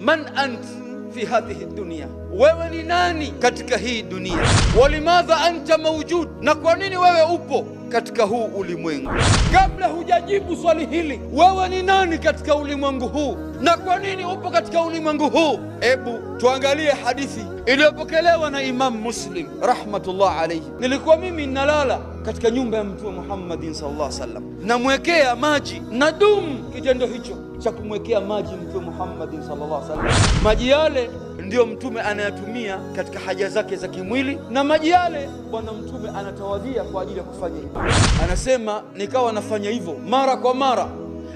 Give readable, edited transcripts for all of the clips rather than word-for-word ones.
Man ant fi hadhihi dunya, wewe ni nani katika hii dunia? Walimadha anta mawjud, na kwa nini wewe upo katika huu ulimwengu? Kabla hujajibu swali hili, wewe ni nani katika ulimwengu huu na kwa nini upo katika ulimwengu huu, hebu tuangalie hadithi iliyopokelewa na Imam Muslim rahmatullah alayhi. Nilikuwa mimi nalala katika nyumba ya Mtume Muhammadin sallallahu alaihi wasallam, namwekea maji, nadumu kitendo hicho cha kumwekea maji Mtume Muhammadin sallallahu alaihi wasallam. Maji yale ndiyo Mtume anayatumia katika haja zake za kimwili, na maji yale bwana Mtume anatawadhia kwa ajili ya kufanya hivyo. Anasema nikawa nafanya hivyo mara kwa mara.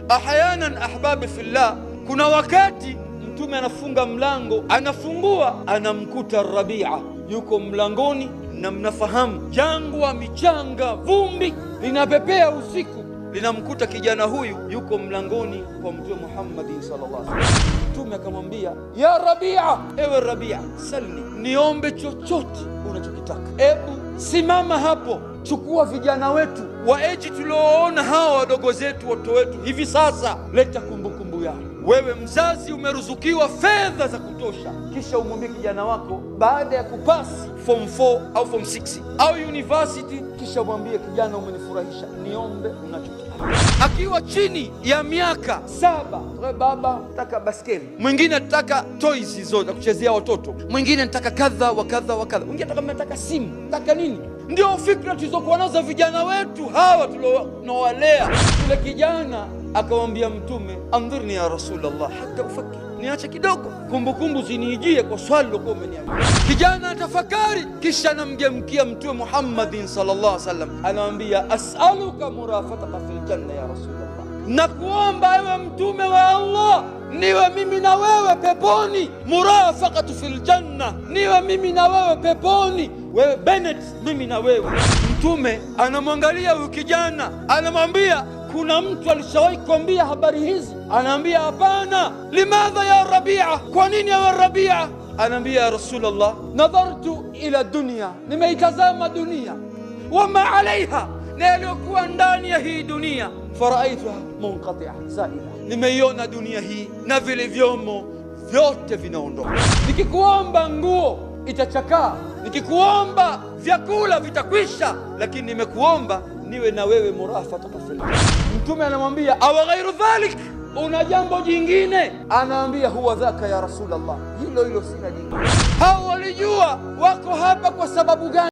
Ahyanan ahbabi fillah, kuna wakati Mtume anafunga mlango, anafungua, anamkuta Rabia yuko mlangoni, na mnafahamu jangwa, michanga, vumbi linapepea usiku, linamkuta kijana huyu yuko mlangoni kwa Mtume Muhammadin sallallahu alaihi wasallam. Mtume akamwambia, ya Rabia, ewe Rabia, salni, niombe chochote unachokitaka. Ebu simama hapo, chukua vijana wetu wa eji tulioona hawa wadogo zetu, watoto wetu hivi sasa, leta kumbukumbu yao. Wewe mzazi umeruzukiwa fedha za kutosha, kisha umwambie kijana wako baada ya kupasi form 4 au form 6 au university, kisha umwambie kijana, umenifurahisha, niombe unachotaka. Akiwa chini ya miaka 7, baba nataka baskeli, mwingine nataka toys zote kuchezea watoto, mwingine nataka kadha wa kadha wa kadha, mwingine nataka simu, nataka nini. Ndio fikra tulizokuwa nazo vijana wetu hawa tunaowalea. Yule kijana akamwambia Mtume, andhirni ya Rasulullah hata ufakir, niache kidogo kumbukumbu ziniijie kwa swali lokuwa umeniambia. Kijana atafakari, kisha anamgemkia Mtume Muhammadin sallallahu alaihi wasallam, anamwambia, as'aluka murafataka fil janna ya Rasulullah, na kuomba ewe Mtume wa Allah niwe mimi na wewe peponi. Murafaqatu fil janna, niwe mimi na wewe peponi, wewe Bennett, mimi na wewe. Mtume anamwangalia huyu kijana, anamwambia, kuna mtu alishawahi kuambia habari hizi? Anaambia hapana. Limadha ya Rabia, kwa nini ya Rabia? Anaambia, ya Rasulullah, nadhartu ila dunya, nimeitazama dunia, wama alaiha, na yaliyokuwa ndani ya hii dunia, faraaituha munqati'a zaila, nimeiona dunia hii na vilivyomo vyote vinaondoka. Nikikuomba nguo itachakaa, nikikuomba vyakula vitakwisha, lakini nimekuomba niwe na wewe murafataka fil janna. Mtume anamwambia, awa ghairu dhalik, una jambo jingine? Anaambia, huwa dhaka ya Rasulullah, hilo sina jingine. Hao walijua wako hapa kwa sababu gani?